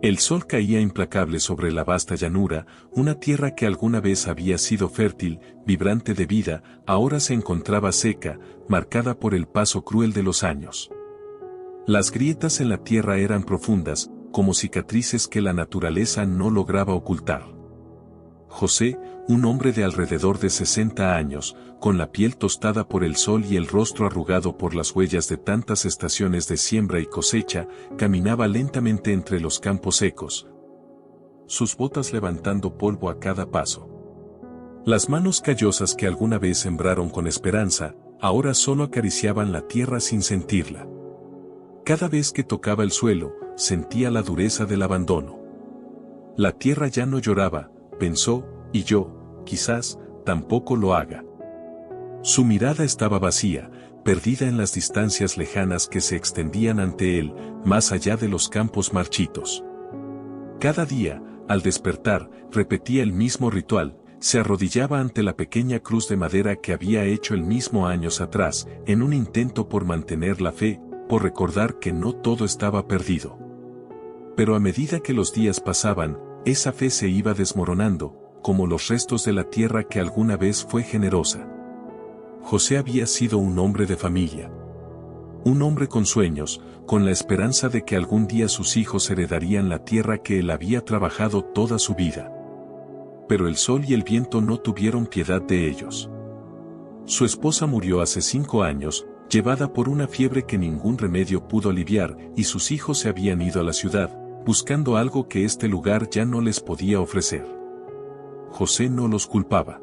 El sol caía implacable sobre la vasta llanura, una tierra que alguna vez había sido fértil, vibrante de vida, ahora se encontraba seca, marcada por el paso cruel de los años. Las grietas en la tierra eran profundas, como cicatrices que la naturaleza no lograba ocultar. José, un hombre de alrededor de 60 años, con la piel tostada por el sol y el rostro arrugado por las huellas de tantas estaciones de siembra y cosecha, caminaba lentamente entre los campos secos, sus botas levantando polvo a cada paso. Las manos callosas que alguna vez sembraron con esperanza, ahora solo acariciaban la tierra sin sentirla. Cada vez que tocaba el suelo, sentía la dureza del abandono. La tierra ya no lloraba, pensó, y yo, quizás, tampoco lo haga. Su mirada estaba vacía, perdida en las distancias lejanas que se extendían ante él, más allá de los campos marchitos. Cada día, al despertar, repetía el mismo ritual, se arrodillaba ante la pequeña cruz de madera que había hecho el mismo años atrás, en un intento por mantener la fe, por recordar que no todo estaba perdido. Pero a medida que los días pasaban, esa fe se iba desmoronando, como los restos de la tierra que alguna vez fue generosa. José había sido un hombre de familia. Un hombre con sueños, con la esperanza de que algún día sus hijos heredarían la tierra que él había trabajado toda su vida. Pero el sol y el viento no tuvieron piedad de ellos. Su esposa murió hace 5 años, llevada por una fiebre que ningún remedio pudo aliviar, y sus hijos se habían ido a la ciudad, buscando algo que este lugar ya no les podía ofrecer. José no los culpaba.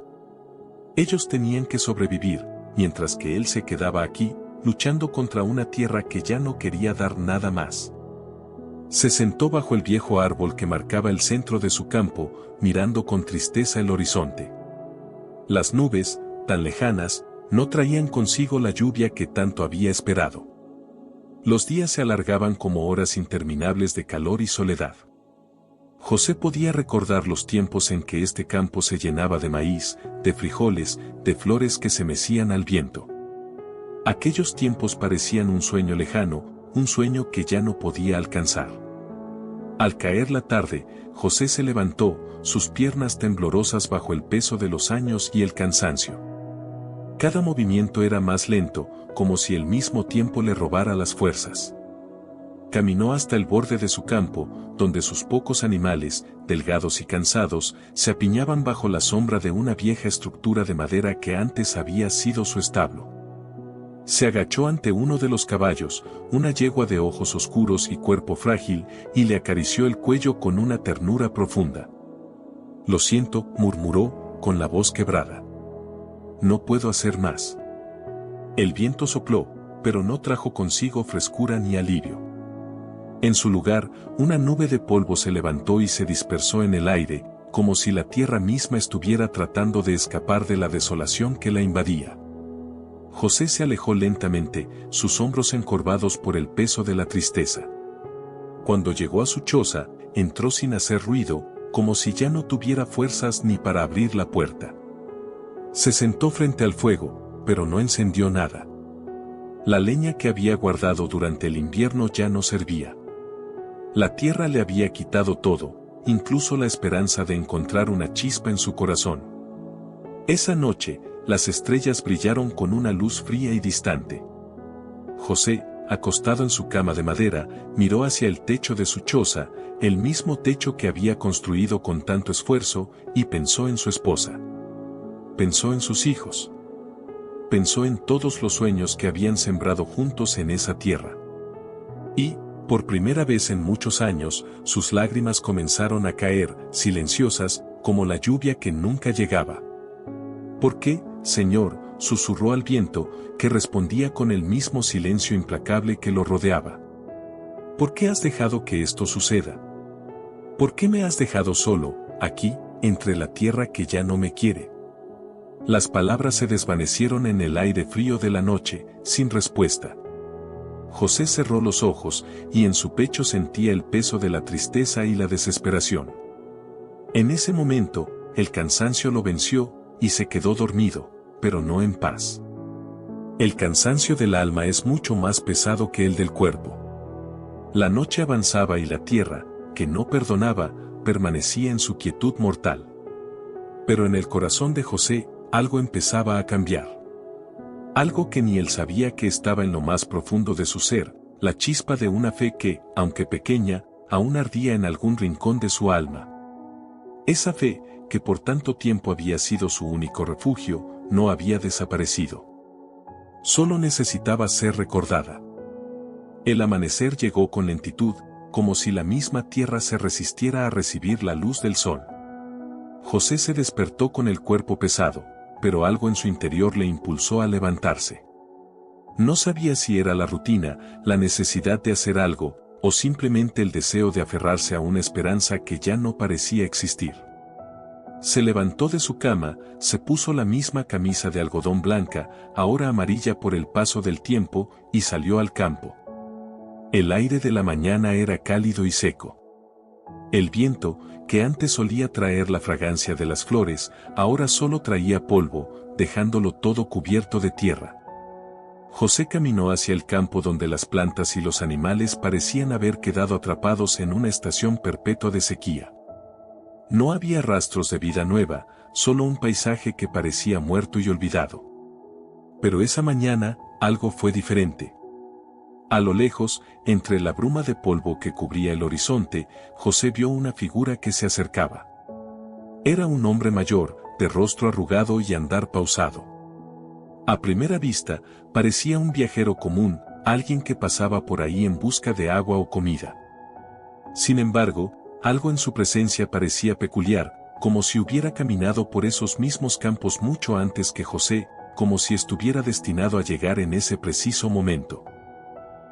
Ellos tenían que sobrevivir, mientras que él se quedaba aquí, luchando contra una tierra que ya no quería dar nada más. Se sentó bajo el viejo árbol que marcaba el centro de su campo, mirando con tristeza el horizonte. Las nubes, tan lejanas, no traían consigo la lluvia que tanto había esperado. Los días se alargaban como horas interminables de calor y soledad. José podía recordar los tiempos en que este campo se llenaba de maíz, de frijoles, de flores que se mecían al viento. Aquellos tiempos parecían un sueño lejano, un sueño que ya no podía alcanzar. Al caer la tarde, José se levantó, sus piernas temblorosas bajo el peso de los años y el cansancio. Cada movimiento era más lento, como si el mismo tiempo le robara las fuerzas. Caminó hasta el borde de su campo, donde sus pocos animales, delgados y cansados, se apiñaban bajo la sombra de una vieja estructura de madera que antes había sido su establo. Se agachó ante uno de los caballos, una yegua de ojos oscuros y cuerpo frágil, y le acarició el cuello con una ternura profunda. «Lo siento», murmuró, con la voz quebrada. «No puedo hacer más». El viento sopló, pero no trajo consigo frescura ni alivio. En su lugar, una nube de polvo se levantó y se dispersó en el aire, como si la tierra misma estuviera tratando de escapar de la desolación que la invadía. José se alejó lentamente, sus hombros encorvados por el peso de la tristeza. Cuando llegó a su choza, entró sin hacer ruido, como si ya no tuviera fuerzas ni para abrir la puerta. Se sentó frente al fuego, pero no encendió nada. La leña que había guardado durante el invierno ya no servía. La tierra le había quitado todo, incluso la esperanza de encontrar una chispa en su corazón. Esa noche, las estrellas brillaron con una luz fría y distante. José, acostado en su cama de madera, miró hacia el techo de su choza, el mismo techo que había construido con tanto esfuerzo, y pensó en su esposa. Pensó en sus hijos. Pensó en todos los sueños que habían sembrado juntos en esa tierra. Y, por primera vez en muchos años, sus lágrimas comenzaron a caer, silenciosas, como la lluvia que nunca llegaba. «¿Por qué, Señor?», susurró al viento, que respondía con el mismo silencio implacable que lo rodeaba. «¿Por qué has dejado que esto suceda? ¿Por qué me has dejado solo, aquí, entre la tierra que ya no me quiere?» Las palabras se desvanecieron en el aire frío de la noche, sin respuesta. José cerró los ojos, y en su pecho sentía el peso de la tristeza y la desesperación. En ese momento, el cansancio lo venció, y se quedó dormido, pero no en paz. El cansancio del alma es mucho más pesado que el del cuerpo. La noche avanzaba y la tierra, que no perdonaba, permanecía en su quietud mortal. Pero en el corazón de José, algo empezaba a cambiar. Algo que ni él sabía que estaba en lo más profundo de su ser, la chispa de una fe que, aunque pequeña, aún ardía en algún rincón de su alma. Esa fe, que por tanto tiempo había sido su único refugio, no había desaparecido. Solo necesitaba ser recordada. El amanecer llegó con lentitud, como si la misma tierra se resistiera a recibir la luz del sol. José se despertó con el cuerpo pesado, pero algo en su interior le impulsó a levantarse. No sabía si era la rutina, la necesidad de hacer algo, o simplemente el deseo de aferrarse a una esperanza que ya no parecía existir. Se levantó de su cama, se puso la misma camisa de algodón blanca, ahora amarilla por el paso del tiempo, y salió al campo. El aire de la mañana era cálido y seco. El viento, que antes solía traer la fragancia de las flores, ahora solo traía polvo, dejándolo todo cubierto de tierra. José caminó hacia el campo donde las plantas y los animales parecían haber quedado atrapados en una estación perpetua de sequía. No había rastros de vida nueva, solo un paisaje que parecía muerto y olvidado. Pero esa mañana, algo fue diferente. A lo lejos, entre la bruma de polvo que cubría el horizonte, José vio una figura que se acercaba. Era un hombre mayor, de rostro arrugado y andar pausado. A primera vista, parecía un viajero común, alguien que pasaba por ahí en busca de agua o comida. Sin embargo, algo en su presencia parecía peculiar, como si hubiera caminado por esos mismos campos mucho antes que José, como si estuviera destinado a llegar en ese preciso momento.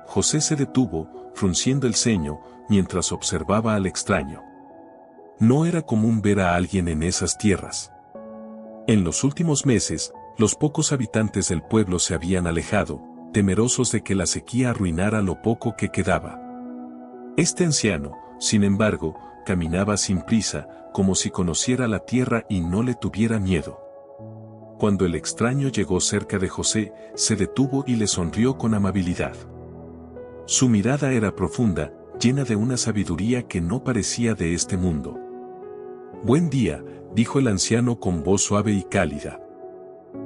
José se detuvo, frunciendo el ceño, mientras observaba al extraño. No era común ver a alguien en esas tierras. En los últimos meses, los pocos habitantes del pueblo se habían alejado, temerosos de que la sequía arruinara lo poco que quedaba. Este anciano, sin embargo, caminaba sin prisa, como si conociera la tierra y no le tuviera miedo. Cuando el extraño llegó cerca de José, se detuvo y le sonrió con amabilidad. Su mirada era profunda, llena de una sabiduría que no parecía de este mundo. «Buen día», dijo el anciano con voz suave y cálida.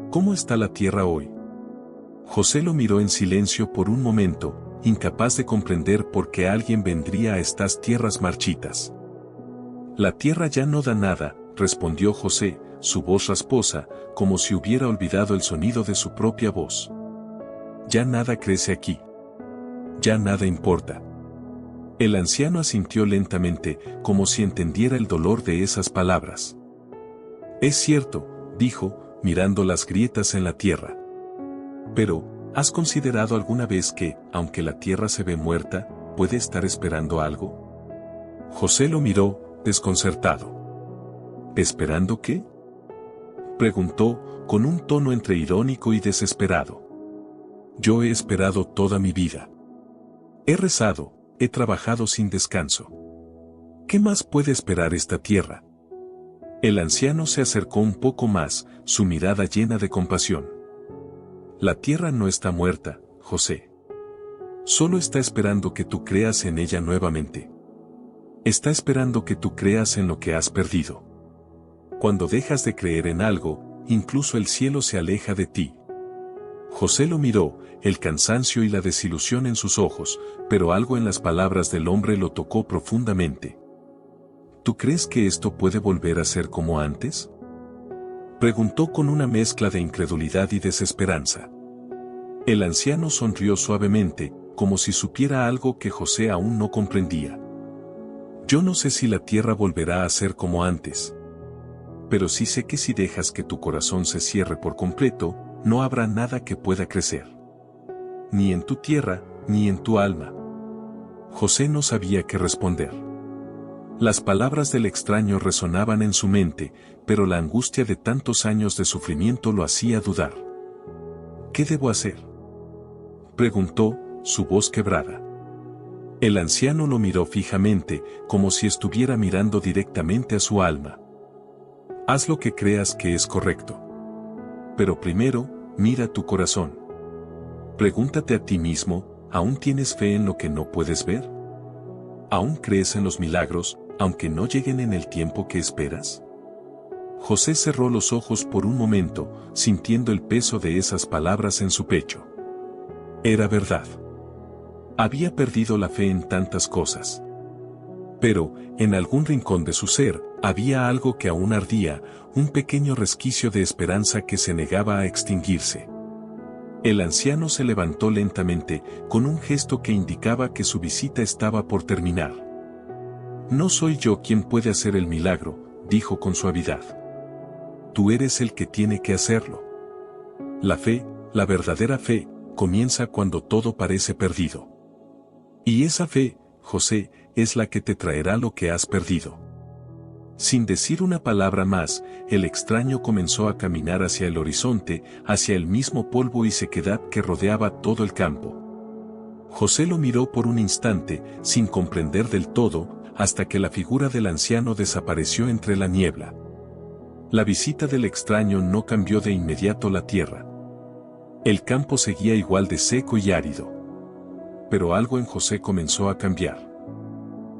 «¿Cómo está la tierra hoy?» José lo miró en silencio por un momento, incapaz de comprender por qué alguien vendría a estas tierras marchitas. «La tierra ya no da nada», respondió José, su voz rasposa, como si hubiera olvidado el sonido de su propia voz. «Ya nada crece aquí. Ya nada importa». El anciano asintió lentamente, como si entendiera el dolor de esas palabras. «Es cierto», dijo, mirando las grietas en la tierra. «Pero, ¿has considerado alguna vez que, aunque la tierra se ve muerta, puede estar esperando algo?» José lo miró, desconcertado. «¿Esperando qué?», preguntó, con un tono entre irónico y desesperado. «Yo he esperado toda mi vida. He rezado, he trabajado sin descanso. ¿Qué más puede esperar esta tierra?». El anciano se acercó un poco más, su mirada llena de compasión. «La tierra no está muerta, José. Solo está esperando que tú creas en ella nuevamente. Está esperando que tú creas en lo que has perdido. Cuando dejas de creer en algo, incluso el cielo se aleja de ti». José lo miró, el cansancio y la desilusión en sus ojos, pero algo en las palabras del hombre lo tocó profundamente. «¿Tú crees que esto puede volver a ser como antes?», preguntó con una mezcla de incredulidad y desesperanza. El anciano sonrió suavemente, como si supiera algo que José aún no comprendía. «Yo no sé si la tierra volverá a ser como antes. Pero sí sé que si dejas que tu corazón se cierre por completo, no habrá nada que pueda crecer. Ni en tu tierra, ni en tu alma». José no sabía qué responder. Las palabras del extraño resonaban en su mente, pero la angustia de tantos años de sufrimiento lo hacía dudar. «¿Qué debo hacer?», preguntó, su voz quebrada. El anciano lo miró fijamente, como si estuviera mirando directamente a su alma. «Haz lo que creas que es correcto. Pero primero, mira tu corazón. Pregúntate a ti mismo, ¿aún tienes fe en lo que no puedes ver?». ¿Aún crees en los milagros, aunque no lleguen en el tiempo que esperas? José cerró los ojos por un momento, sintiendo el peso de esas palabras en su pecho. Era verdad. Había perdido la fe en tantas cosas. Pero, en algún rincón de su ser, había algo que aún ardía, un pequeño resquicio de esperanza que se negaba a extinguirse. El anciano se levantó lentamente, con un gesto que indicaba que su visita estaba por terminar. No soy yo quien puede hacer el milagro, dijo con suavidad. Tú eres el que tiene que hacerlo. La fe, la verdadera fe, comienza cuando todo parece perdido. Y esa fe, José, es la que te traerá lo que has perdido. Sin decir una palabra más, el extraño comenzó a caminar hacia el horizonte, hacia el mismo polvo y sequedad que rodeaba todo el campo. José lo miró por un instante, sin comprender del todo, hasta que la figura del anciano desapareció entre la niebla. La visita del extraño no cambió de inmediato la tierra. El campo seguía igual de seco y árido. Pero algo en José comenzó a cambiar.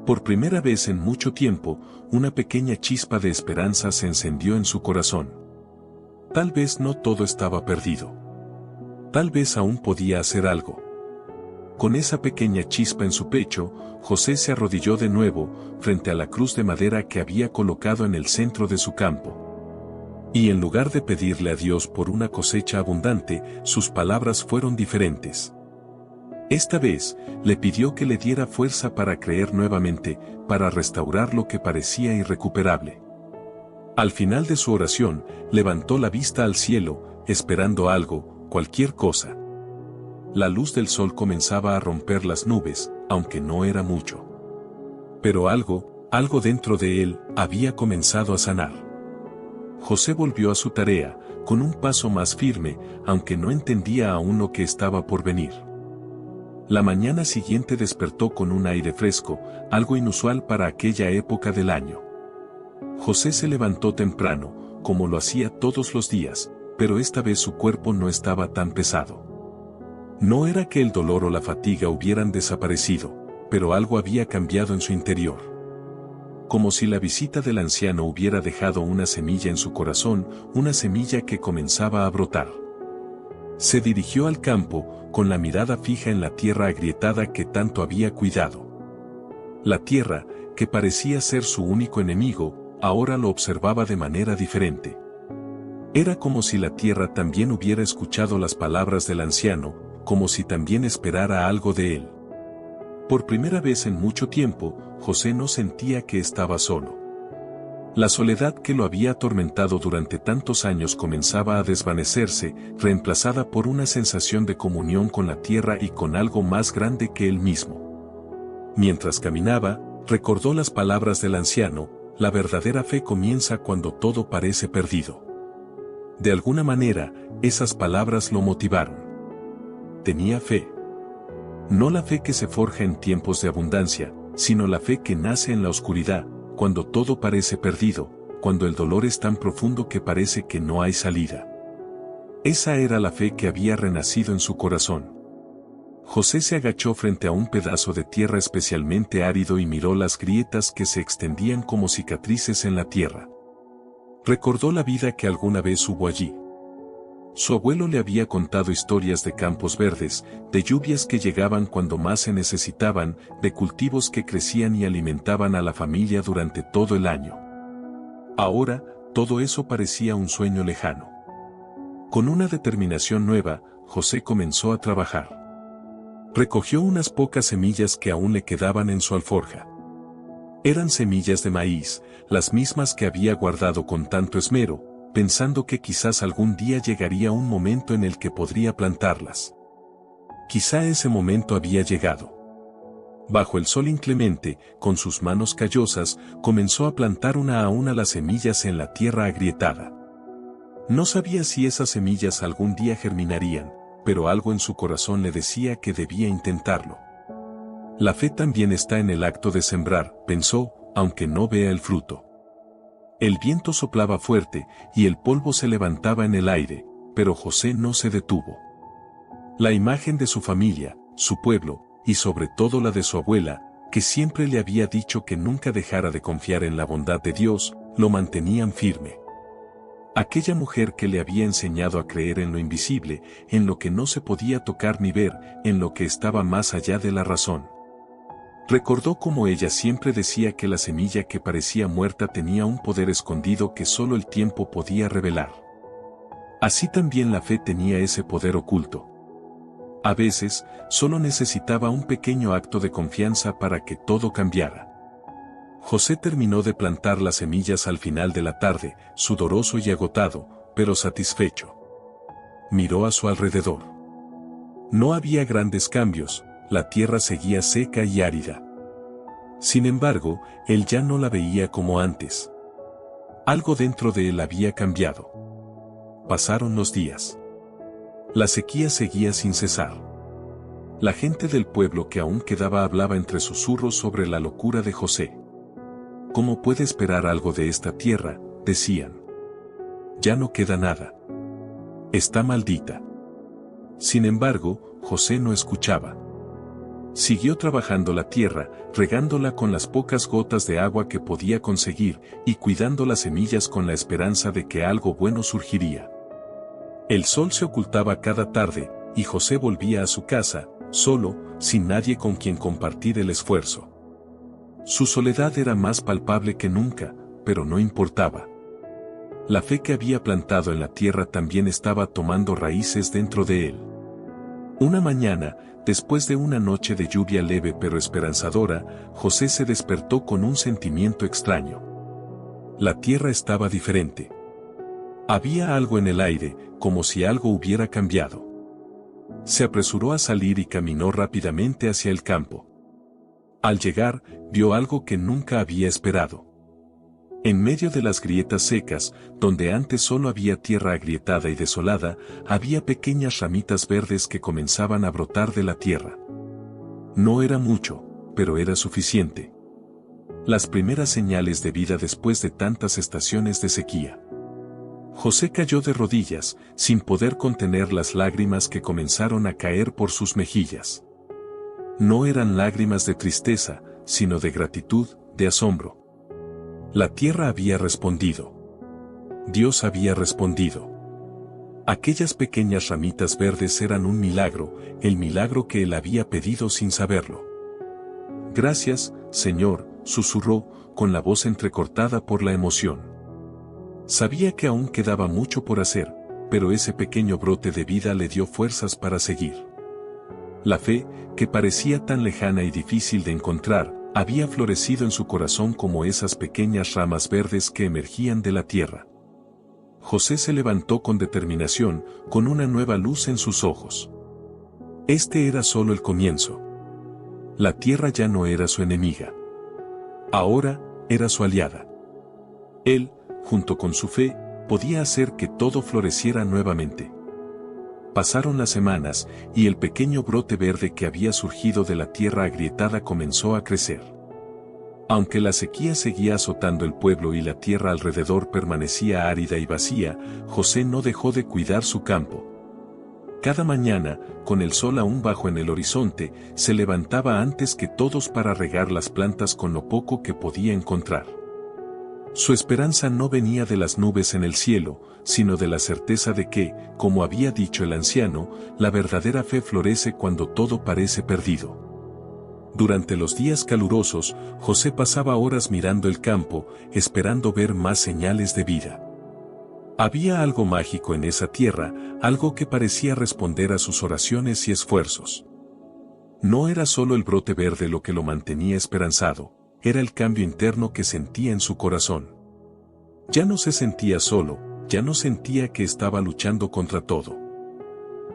Por primera vez en mucho tiempo, una pequeña chispa de esperanza se encendió en su corazón. Tal vez no todo estaba perdido. Tal vez aún podía hacer algo. Con esa pequeña chispa en su pecho, José se arrodilló de nuevo, frente a la cruz de madera que había colocado en el centro de su campo. Y en lugar de pedirle a Dios por una cosecha abundante, sus palabras fueron diferentes. Esta vez, le pidió que le diera fuerza para creer nuevamente, para restaurar lo que parecía irrecuperable. Al final de su oración, levantó la vista al cielo, esperando algo, cualquier cosa. La luz del sol comenzaba a romper las nubes, aunque no era mucho. Pero algo dentro de él, había comenzado a sanar. José volvió a su tarea, con un paso más firme, aunque no entendía aún lo que estaba por venir. La mañana siguiente despertó con un aire fresco, algo inusual para aquella época del año. José se levantó temprano, como lo hacía todos los días, pero esta vez su cuerpo no estaba tan pesado. No era que el dolor o la fatiga hubieran desaparecido, pero algo había cambiado en su interior. Como si la visita del anciano hubiera dejado una semilla en su corazón, una semilla que comenzaba a brotar. Se dirigió al campo, con la mirada fija en la tierra agrietada que tanto había cuidado. La tierra, que parecía ser su único enemigo, ahora lo observaba de manera diferente. Era como si la tierra también hubiera escuchado las palabras del anciano, como si también esperara algo de él. Por primera vez en mucho tiempo, José no sentía que estaba solo. La soledad que lo había atormentado durante tantos años comenzaba a desvanecerse, reemplazada por una sensación de comunión con la tierra y con algo más grande que él mismo. Mientras caminaba, recordó las palabras del anciano: la verdadera fe comienza cuando todo parece perdido. De alguna manera, esas palabras lo motivaron. Tenía fe. No la fe que se forja en tiempos de abundancia, sino la fe que nace en la oscuridad, cuando todo parece perdido, cuando el dolor es tan profundo que parece que no hay salida. Esa era la fe que había renacido en su corazón. José se agachó frente a un pedazo de tierra especialmente árido y miró las grietas que se extendían como cicatrices en la tierra. Recordó la vida que alguna vez hubo allí. Su abuelo le había contado historias de campos verdes, de lluvias que llegaban cuando más se necesitaban, de cultivos que crecían y alimentaban a la familia durante todo el año. Ahora, todo eso parecía un sueño lejano. Con una determinación nueva, José comenzó a trabajar. Recogió unas pocas semillas que aún le quedaban en su alforja. Eran semillas de maíz, las mismas que había guardado con tanto esmero, pensando que quizás algún día llegaría un momento en el que podría plantarlas. Quizá ese momento había llegado. Bajo el sol inclemente, con sus manos callosas, comenzó a plantar una a una las semillas en la tierra agrietada. No sabía si esas semillas algún día germinarían, pero algo en su corazón le decía que debía intentarlo. La fe también está en el acto de sembrar, pensó, aunque no vea el fruto. El viento soplaba fuerte, y el polvo se levantaba en el aire, pero José no se detuvo. La imagen de su familia, su pueblo, y sobre todo la de su abuela, que siempre le había dicho que nunca dejara de confiar en la bondad de Dios, lo mantenían firme. Aquella mujer que le había enseñado a creer en lo invisible, en lo que no se podía tocar ni ver, en lo que estaba más allá de la razón. Recordó cómo ella siempre decía que la semilla que parecía muerta tenía un poder escondido que solo el tiempo podía revelar. Así también la fe tenía ese poder oculto. A veces, solo necesitaba un pequeño acto de confianza para que todo cambiara. José terminó de plantar las semillas al final de la tarde, sudoroso y agotado, pero satisfecho. Miró a su alrededor. No había grandes cambios, la tierra seguía seca y árida. Sin embargo, él ya no la veía como antes. Algo dentro de él había cambiado. Pasaron los días. La sequía seguía sin cesar. La gente del pueblo que aún quedaba hablaba entre susurros sobre la locura de José. ¿Cómo puede esperar algo de esta tierra?, decían. Ya no queda nada. Está maldita. Sin embargo, José no escuchaba. Siguió trabajando la tierra, regándola con las pocas gotas de agua que podía conseguir, y cuidando las semillas con la esperanza de que algo bueno surgiría. El sol se ocultaba cada tarde, y José volvía a su casa, solo, sin nadie con quien compartir el esfuerzo. Su soledad era más palpable que nunca, pero no importaba. La fe que había plantado en la tierra también estaba tomando raíces dentro de él. Una mañana, después de una noche de lluvia leve pero esperanzadora, José se despertó con un sentimiento extraño. La tierra estaba diferente. Había algo en el aire, como si algo hubiera cambiado. Se apresuró a salir y caminó rápidamente hacia el campo. Al llegar, vio algo que nunca había esperado. En medio de las grietas secas, donde antes solo había tierra agrietada y desolada, había pequeñas ramitas verdes que comenzaban a brotar de la tierra. No era mucho, pero era suficiente. Las primeras señales de vida después de tantas estaciones de sequía. José cayó de rodillas, sin poder contener las lágrimas que comenzaron a caer por sus mejillas. No eran lágrimas de tristeza, sino de gratitud, de asombro. La tierra había respondido. Dios había respondido. Aquellas pequeñas ramitas verdes eran un milagro, el milagro que él había pedido sin saberlo. Gracias, Señor, susurró, con la voz entrecortada por la emoción. Sabía que aún quedaba mucho por hacer, pero ese pequeño brote de vida le dio fuerzas para seguir. La fe, que parecía tan lejana y difícil de encontrar, había florecido en su corazón como esas pequeñas ramas verdes que emergían de la tierra. José se levantó con determinación, con una nueva luz en sus ojos. Este era solo el comienzo. La tierra ya no era su enemiga. Ahora, era su aliada. Él, junto con su fe, podía hacer que todo floreciera nuevamente. Pasaron las semanas, y el pequeño brote verde que había surgido de la tierra agrietada comenzó a crecer. Aunque la sequía seguía azotando el pueblo y la tierra alrededor permanecía árida y vacía, José no dejó de cuidar su campo. Cada mañana, con el sol aún bajo en el horizonte, se levantaba antes que todos para regar las plantas con lo poco que podía encontrar. Su esperanza no venía de las nubes en el cielo, sino de la certeza de que, como había dicho el anciano, la verdadera fe florece cuando todo parece perdido. Durante los días calurosos, José pasaba horas mirando el campo, esperando ver más señales de vida. Había algo mágico en esa tierra, algo que parecía responder a sus oraciones y esfuerzos. No era solo el brote verde lo que lo mantenía esperanzado, era el cambio interno que sentía en su corazón. Ya no se sentía solo, ya no sentía que estaba luchando contra todo.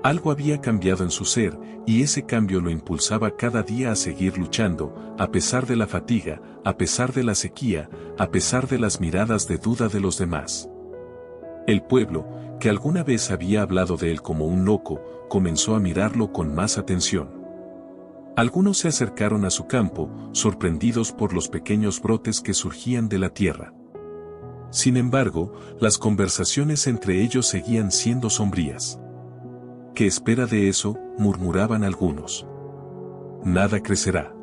Algo había cambiado en su ser, y ese cambio lo impulsaba cada día a seguir luchando, a pesar de la fatiga, a pesar de la sequía, a pesar de las miradas de duda de los demás. El pueblo, que alguna vez había hablado de él como un loco, comenzó a mirarlo con más atención. Algunos se acercaron a su campo, sorprendidos por los pequeños brotes que surgían de la tierra. Sin embargo, las conversaciones entre ellos seguían siendo sombrías. ¿Qué espera de eso?, murmuraban algunos. Nada crecerá.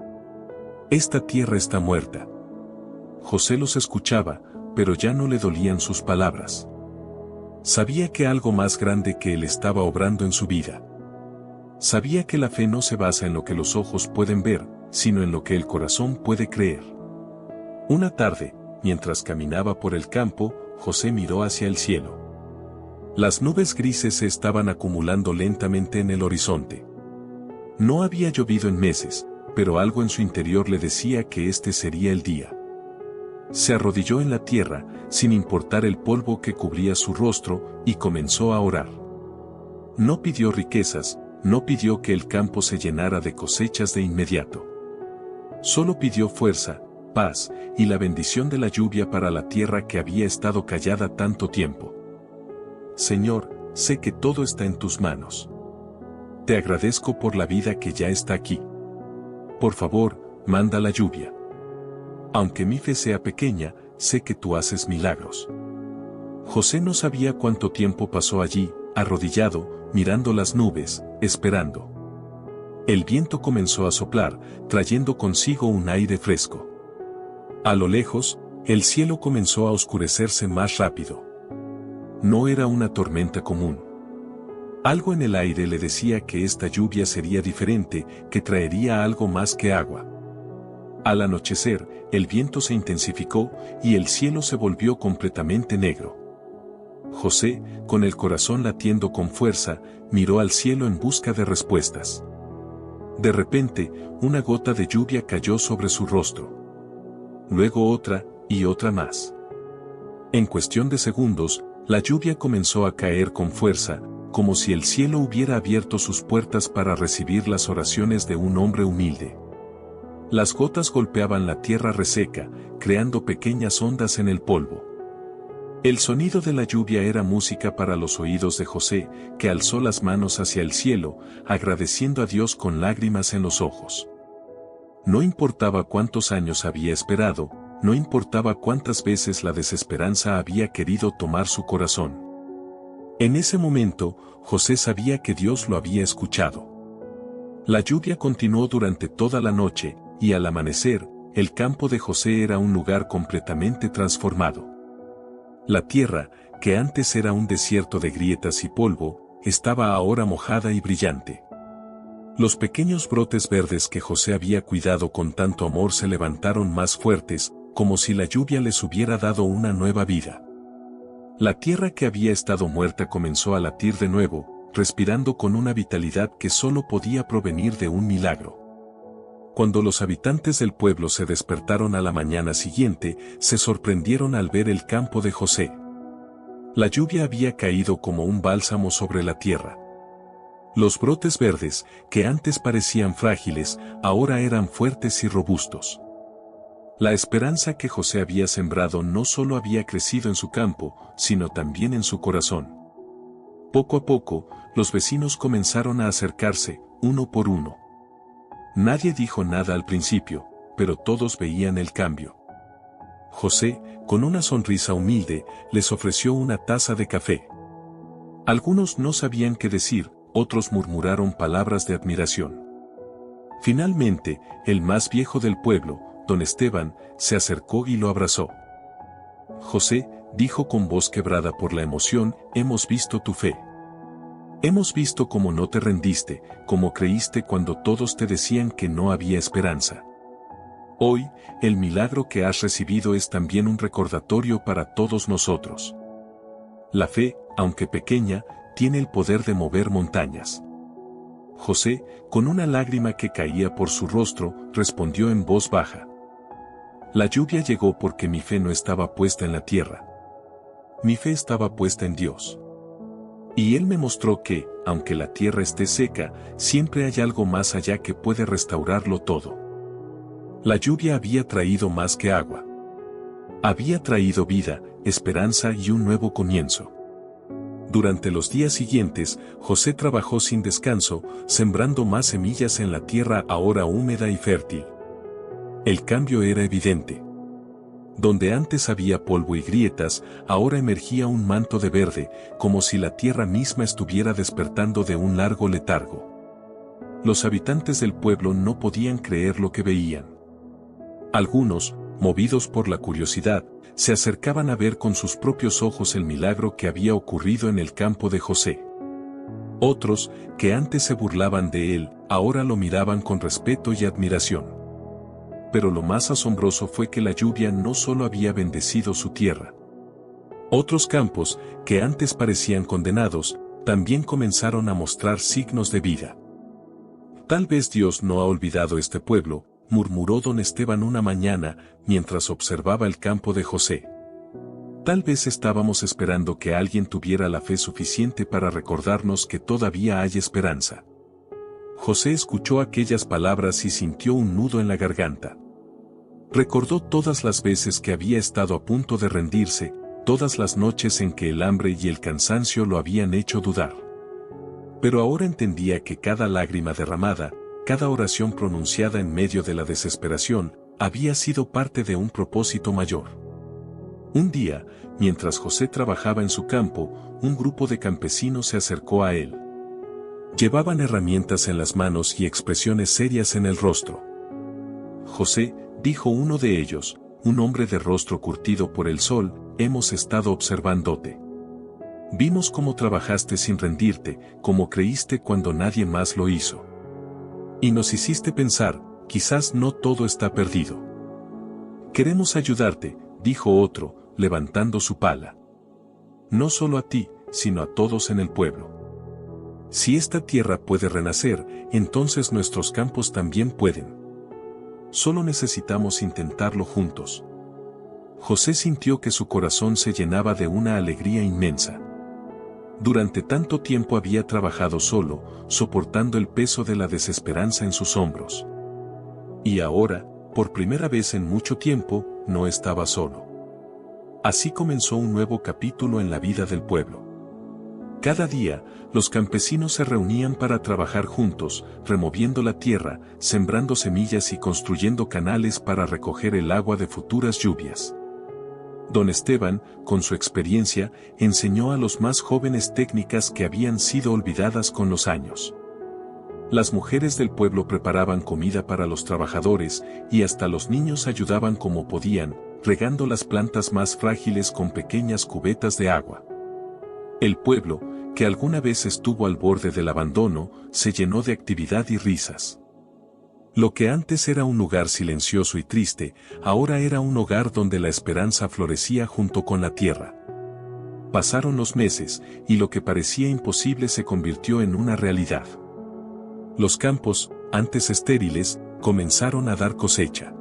Esta tierra está muerta. José los escuchaba, pero ya no le dolían sus palabras. Sabía que algo más grande que él estaba obrando en su vida. Sabía que la fe no se basa en lo que los ojos pueden ver, sino en lo que el corazón puede creer. Una tarde, mientras caminaba por el campo, José miró hacia el cielo. Las nubes grises se estaban acumulando lentamente en el horizonte. No había llovido en meses, pero algo en su interior le decía que este sería el día. Se arrodilló en la tierra, sin importar el polvo que cubría su rostro, y comenzó a orar. No pidió riquezas, no pidió que el campo se llenara de cosechas de inmediato. Solo pidió fuerza, paz, y la bendición de la lluvia para la tierra que había estado callada tanto tiempo. Señor, sé que todo está en tus manos. Te agradezco por la vida que ya está aquí. Por favor, manda la lluvia. Aunque mi fe sea pequeña, sé que tú haces milagros. José no sabía cuánto tiempo pasó allí, arrodillado, mirando las nubes, esperando. El viento comenzó a soplar, trayendo consigo un aire fresco. A lo lejos, el cielo comenzó a oscurecerse más rápido. No era una tormenta común. Algo en el aire le decía que esta lluvia sería diferente, que traería algo más que agua. Al anochecer, el viento se intensificó y el cielo se volvió completamente negro. José, con el corazón latiendo con fuerza, miró al cielo en busca de respuestas. De repente, una gota de lluvia cayó sobre su rostro. Luego otra, y otra más. En cuestión de segundos, la lluvia comenzó a caer con fuerza, como si el cielo hubiera abierto sus puertas para recibir las oraciones de un hombre humilde. Las gotas golpeaban la tierra reseca, creando pequeñas ondas en el polvo. El sonido de la lluvia era música para los oídos de José, que alzó las manos hacia el cielo, agradeciendo a Dios con lágrimas en los ojos. No importaba cuántos años había esperado, no importaba cuántas veces la desesperanza había querido tomar su corazón. En ese momento, José sabía que Dios lo había escuchado. La lluvia continuó durante toda la noche, y al amanecer, el campo de José era un lugar completamente transformado. La tierra, que antes era un desierto de grietas y polvo, estaba ahora mojada y brillante. Los pequeños brotes verdes que José había cuidado con tanto amor se levantaron más fuertes, como si la lluvia les hubiera dado una nueva vida. La tierra que había estado muerta comenzó a latir de nuevo, respirando con una vitalidad que solo podía provenir de un milagro. Cuando los habitantes del pueblo se despertaron a la mañana siguiente, se sorprendieron al ver el campo de José. La lluvia había caído como un bálsamo sobre la tierra. Los brotes verdes, que antes parecían frágiles, ahora eran fuertes y robustos. La esperanza que José había sembrado no solo había crecido en su campo, sino también en su corazón. Poco a poco, los vecinos comenzaron a acercarse, uno por uno. Nadie dijo nada al principio, pero todos veían el cambio. José, con una sonrisa humilde, les ofreció una taza de café. Algunos no sabían qué decir, otros murmuraron palabras de admiración. Finalmente, el más viejo del pueblo, don Esteban, se acercó y lo abrazó. José, dijo con voz quebrada por la emoción, hemos visto tu fe. Hemos visto cómo no te rendiste, cómo creíste cuando todos te decían que no había esperanza. Hoy, el milagro que has recibido es también un recordatorio para todos nosotros. La fe, aunque pequeña, tiene el poder de mover montañas. José, con una lágrima que caía por su rostro, respondió en voz baja. La lluvia llegó porque mi fe no estaba puesta en la tierra. Mi fe estaba puesta en Dios. Y Él me mostró que, aunque la tierra esté seca, siempre hay algo más allá que puede restaurarlo todo. La lluvia había traído más que agua. Había traído vida, esperanza y un nuevo comienzo. Durante los días siguientes, José trabajó sin descanso, sembrando más semillas en la tierra ahora húmeda y fértil. El cambio era evidente. Donde antes había polvo y grietas, ahora emergía un manto de verde, como si la tierra misma estuviera despertando de un largo letargo. Los habitantes del pueblo no podían creer lo que veían. Algunos, movidos por la curiosidad, se acercaban a ver con sus propios ojos el milagro que había ocurrido en el campo de José. Otros, que antes se burlaban de él, ahora lo miraban con respeto y admiración. Pero lo más asombroso fue que la lluvia no solo había bendecido su tierra. Otros campos, que antes parecían condenados, también comenzaron a mostrar signos de vida. Tal vez Dios no ha olvidado este pueblo, murmuró don Esteban una mañana, mientras observaba el campo de José. Tal vez estábamos esperando que alguien tuviera la fe suficiente para recordarnos que todavía hay esperanza. José escuchó aquellas palabras y sintió un nudo en la garganta. Recordó todas las veces que había estado a punto de rendirse, todas las noches en que el hambre y el cansancio lo habían hecho dudar. Pero ahora entendía que cada lágrima derramada, cada oración pronunciada en medio de la desesperación, había sido parte de un propósito mayor. Un día, mientras José trabajaba en su campo, un grupo de campesinos se acercó a él. Llevaban herramientas en las manos y expresiones serias en el rostro. José, dijo uno de ellos, un hombre de rostro curtido por el sol, hemos estado observándote. Vimos cómo trabajaste sin rendirte, cómo creíste cuando nadie más lo hizo. Y nos hiciste pensar, quizás no todo está perdido. Queremos ayudarte, dijo otro, levantando su pala. No solo a ti, sino a todos en el pueblo. Si esta tierra puede renacer, entonces nuestros campos también pueden. Solo necesitamos intentarlo juntos. José sintió que su corazón se llenaba de una alegría inmensa. Durante tanto tiempo había trabajado solo, soportando el peso de la desesperanza en sus hombros. Y ahora, por primera vez en mucho tiempo, no estaba solo. Así comenzó un nuevo capítulo en la vida del pueblo. Cada día, los campesinos se reunían para trabajar juntos, removiendo la tierra, sembrando semillas y construyendo canales para recoger el agua de futuras lluvias. Don Esteban, con su experiencia, enseñó a los más jóvenes técnicas que habían sido olvidadas con los años. Las mujeres del pueblo preparaban comida para los trabajadores, y hasta los niños ayudaban como podían, regando las plantas más frágiles con pequeñas cubetas de agua. El pueblo, que alguna vez estuvo al borde del abandono, se llenó de actividad y risas. Lo que antes era un lugar silencioso y triste, ahora era un hogar donde la esperanza florecía junto con la tierra. Pasaron los meses, y lo que parecía imposible se convirtió en una realidad. Los campos, antes estériles, comenzaron a dar cosecha.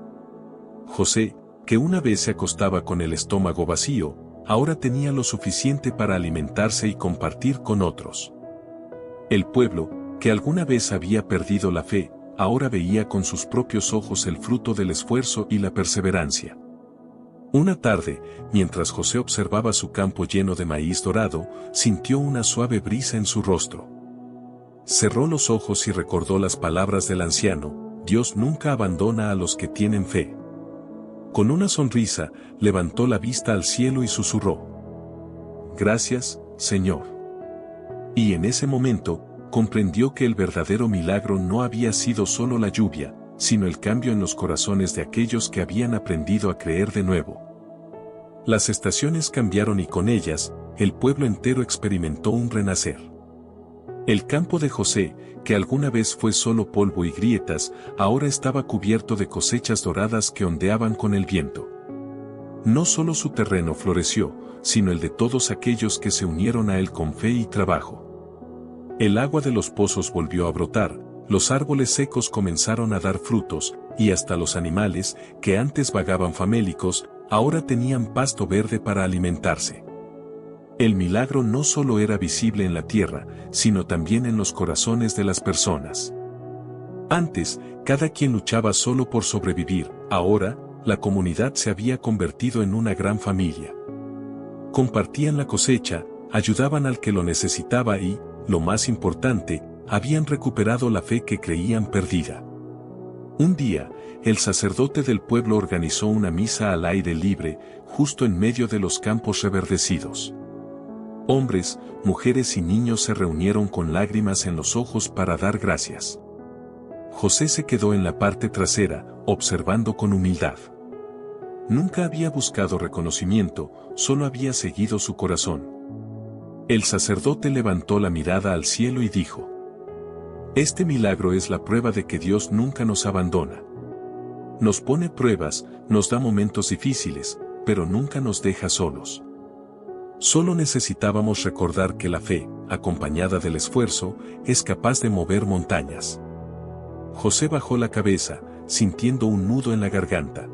José, que una vez se acostaba con el estómago vacío, ahora tenía lo suficiente para alimentarse y compartir con otros. El pueblo, que alguna vez había perdido la fe, ahora veía con sus propios ojos el fruto del esfuerzo y la perseverancia. Una tarde, mientras José observaba su campo lleno de maíz dorado, sintió una suave brisa en su rostro. Cerró los ojos y recordó las palabras del anciano, Dios nunca abandona a los que tienen fe. Con una sonrisa, levantó la vista al cielo y susurró, Gracias, Señor. Y en ese momento, comprendió que el verdadero milagro no había sido solo la lluvia, sino el cambio en los corazones de aquellos que habían aprendido a creer de nuevo. Las estaciones cambiaron y con ellas, el pueblo entero experimentó un renacer. El campo de José, que alguna vez fue solo polvo y grietas, ahora estaba cubierto de cosechas doradas que ondeaban con el viento. No solo su terreno floreció, sino el de todos aquellos que se unieron a él con fe y trabajo. El agua de los pozos volvió a brotar, los árboles secos comenzaron a dar frutos, y hasta los animales, que antes vagaban famélicos, ahora tenían pasto verde para alimentarse. El milagro no solo era visible en la tierra, sino también en los corazones de las personas. Antes, cada quien luchaba solo por sobrevivir, ahora, la comunidad se había convertido en una gran familia. Compartían la cosecha, ayudaban al que lo necesitaba y, lo más importante, habían recuperado la fe que creían perdida. Un día, el sacerdote del pueblo organizó una misa al aire libre, justo en medio de los campos reverdecidos. Hombres, mujeres y niños se reunieron con lágrimas en los ojos para dar gracias. José se quedó en la parte trasera, observando con humildad. Nunca había buscado reconocimiento, solo había seguido su corazón. El sacerdote levantó la mirada al cielo y dijo: Este milagro es la prueba de que Dios nunca nos abandona. Nos pone pruebas, nos da momentos difíciles, pero nunca nos deja solos. Solo necesitábamos recordar que la fe, acompañada del esfuerzo, es capaz de mover montañas. José bajó la cabeza, sintiendo un nudo en la garganta.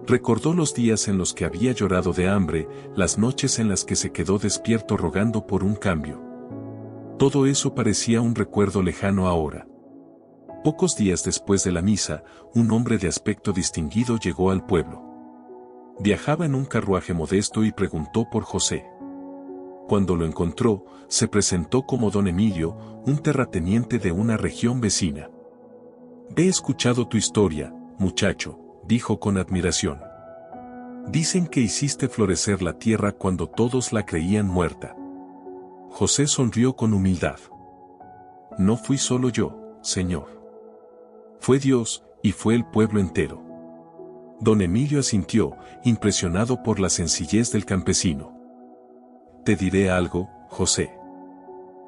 Recordó los días en los que había llorado de hambre, las noches en las que se quedó despierto rogando por un cambio. Todo eso parecía un recuerdo lejano ahora. Pocos días después de la misa, un hombre de aspecto distinguido llegó al pueblo. Viajaba en un carruaje modesto y preguntó por José. Cuando lo encontró, se presentó como don Emilio, un terrateniente de una región vecina. He escuchado tu historia, muchacho, dijo con admiración. Dicen que hiciste florecer la tierra cuando todos la creían muerta. José sonrió con humildad. No fui solo yo, señor. Fue Dios, y fue el pueblo entero. Don Emilio asintió, impresionado por la sencillez del campesino. Te diré algo, José.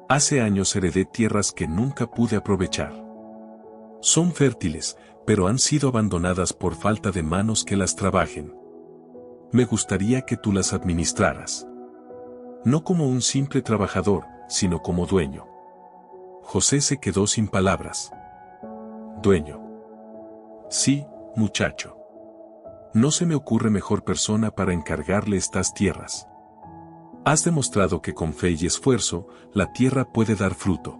Hace años heredé tierras que nunca pude aprovechar. Son fértiles, pero han sido abandonadas por falta de manos que las trabajen. Me gustaría que tú las administraras. No como un simple trabajador, sino como dueño. José se quedó sin palabras. Dueño. Sí, muchacho. No se me ocurre mejor persona para encargarle estas tierras. Has demostrado que con fe y esfuerzo, la tierra puede dar fruto.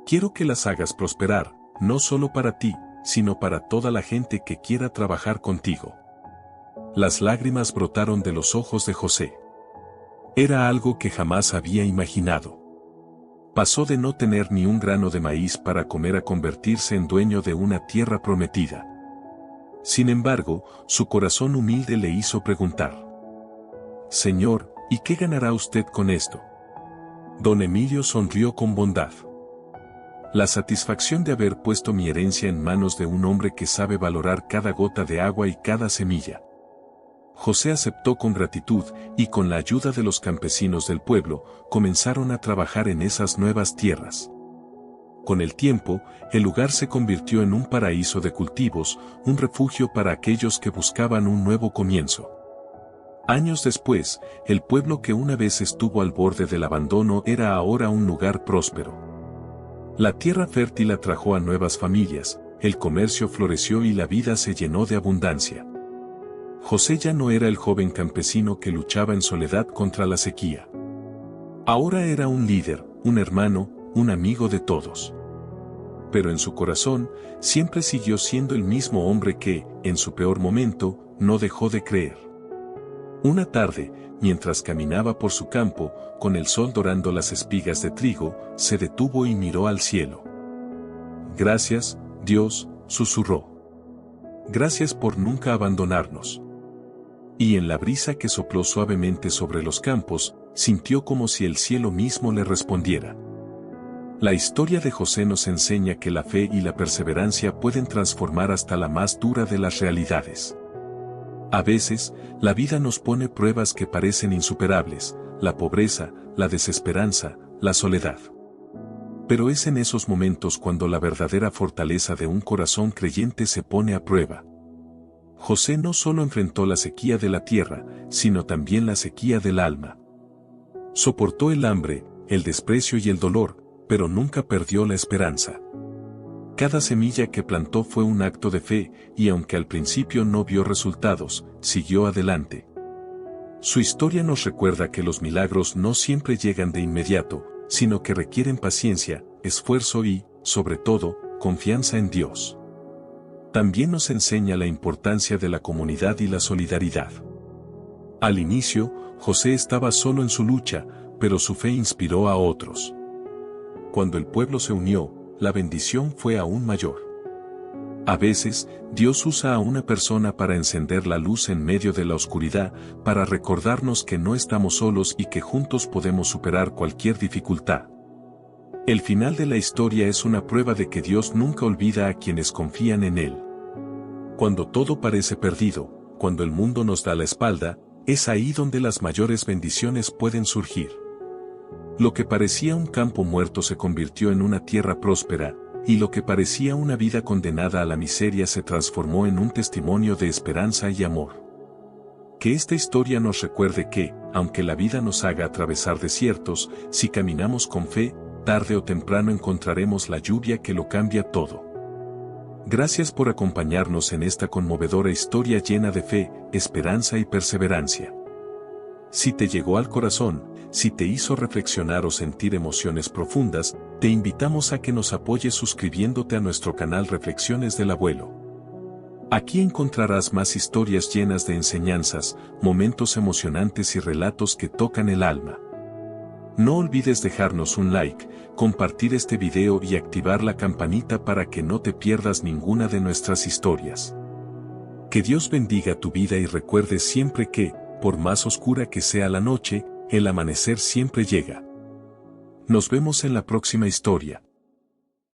Quiero que las hagas prosperar, no solo para ti, sino para toda la gente que quiera trabajar contigo. Las lágrimas brotaron de los ojos de José. Era algo que jamás había imaginado. Pasó de no tener ni un grano de maíz para comer a convertirse en dueño de una tierra prometida. Sin embargo, su corazón humilde le hizo preguntar: Señor, ¿y qué ganará usted con esto? Don Emilio sonrió con bondad. La satisfacción de haber puesto mi herencia en manos de un hombre que sabe valorar cada gota de agua y cada semilla. José aceptó con gratitud, y con la ayuda de los campesinos del pueblo, comenzaron a trabajar en esas nuevas tierras. Con el tiempo, el lugar se convirtió en un paraíso de cultivos, un refugio para aquellos que buscaban un nuevo comienzo. Años después, el pueblo que una vez estuvo al borde del abandono era ahora un lugar próspero. La tierra fértil atrajo a nuevas familias, el comercio floreció y la vida se llenó de abundancia. José ya no era el joven campesino que luchaba en soledad contra la sequía. Ahora era un líder, un hermano, un amigo de todos. Pero en su corazón, siempre siguió siendo el mismo hombre que, en su peor momento, no dejó de creer. Una tarde, mientras caminaba por su campo, con el sol dorando las espigas de trigo, se detuvo y miró al cielo. Gracias, Dios, susurró. Gracias por nunca abandonarnos. Y en la brisa que sopló suavemente sobre los campos, sintió como si el cielo mismo le respondiera. La historia de José nos enseña que la fe y la perseverancia pueden transformar hasta la más dura de las realidades. A veces, la vida nos pone pruebas que parecen insuperables, la pobreza, la desesperanza, la soledad. Pero es en esos momentos cuando la verdadera fortaleza de un corazón creyente se pone a prueba. José no solo enfrentó la sequía de la tierra, sino también la sequía del alma. Soportó el hambre, el desprecio y el dolor, pero nunca perdió la esperanza. Cada semilla que plantó fue un acto de fe, y aunque al principio no vio resultados, siguió adelante. Su historia nos recuerda que los milagros no siempre llegan de inmediato, sino que requieren paciencia, esfuerzo y, sobre todo, confianza en Dios. También nos enseña la importancia de la comunidad y la solidaridad. Al inicio, José estaba solo en su lucha, pero su fe inspiró a otros. Cuando el pueblo se unió, la bendición fue aún mayor. A veces, Dios usa a una persona para encender la luz en medio de la oscuridad, para recordarnos que no estamos solos y que juntos podemos superar cualquier dificultad. El final de la historia es una prueba de que Dios nunca olvida a quienes confían en Él. Cuando todo parece perdido, cuando el mundo nos da la espalda, es ahí donde las mayores bendiciones pueden surgir. Lo que parecía un campo muerto se convirtió en una tierra próspera, y lo que parecía una vida condenada a la miseria se transformó en un testimonio de esperanza y amor. Que esta historia nos recuerde que, aunque la vida nos haga atravesar desiertos, si caminamos con fe, tarde o temprano encontraremos la lluvia que lo cambia todo. Gracias por acompañarnos en esta conmovedora historia llena de fe, esperanza y perseverancia. Si te llegó al corazón, si te hizo reflexionar o sentir emociones profundas, te invitamos a que nos apoyes suscribiéndote a nuestro canal Reflexiones del Abuelo. Aquí encontrarás más historias llenas de enseñanzas, momentos emocionantes y relatos que tocan el alma. No olvides dejarnos un like, compartir este video y activar la campanita para que no te pierdas ninguna de nuestras historias. Que Dios bendiga tu vida y recuerde siempre que, por más oscura que sea la noche, el amanecer siempre llega. Nos vemos en la próxima historia.